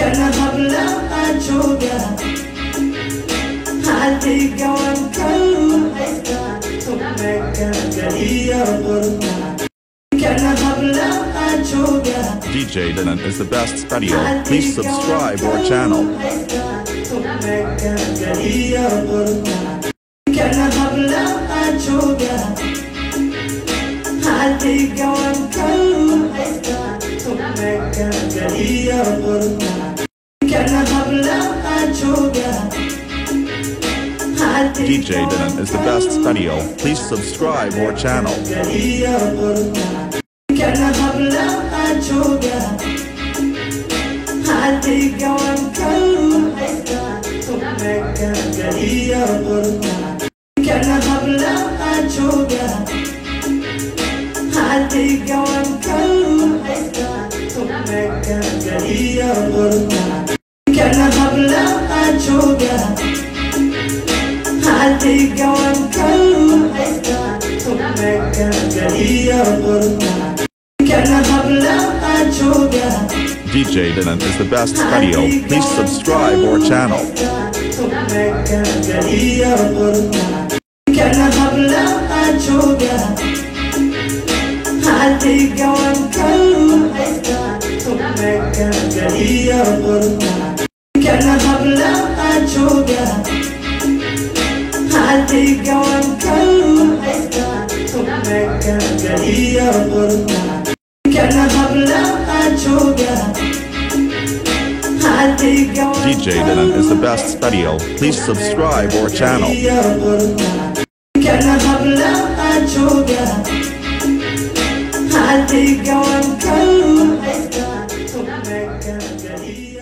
Karena habla juga hati kawan kau untuk mereka jadi pernah. Karena habla juga DJ Danan is the best studio. Please subscribe our channel. untuk mereka jadi pernah. Karena habla juga hati kawan kau untuk mereka jadi pernah. Karena habla juga hati DJ Danan is the best studio. Please subscribe our channel. jadi pernah. Karena habla juga hati kawan kau untuk mereka jadi pernah. Karena habla juga hati kawan kau untuk mereka jadi pernah. Karena habla juga hati kawan kau untuk mereka jadi pernah. Karena habla juga DJ Danan is the best studio. Please subscribe our channel. untuk mereka jadi pernah. Karena habla juga hati kawan kau untuk mereka jadi pernah. Karena habla juga hati kawan kau untuk mereka jadi pernah. Karena habla juga hati kawan DJ Danan is the best studio. Please subscribe our channel. Karena habla juga hati kawan kau untuk mereka jadi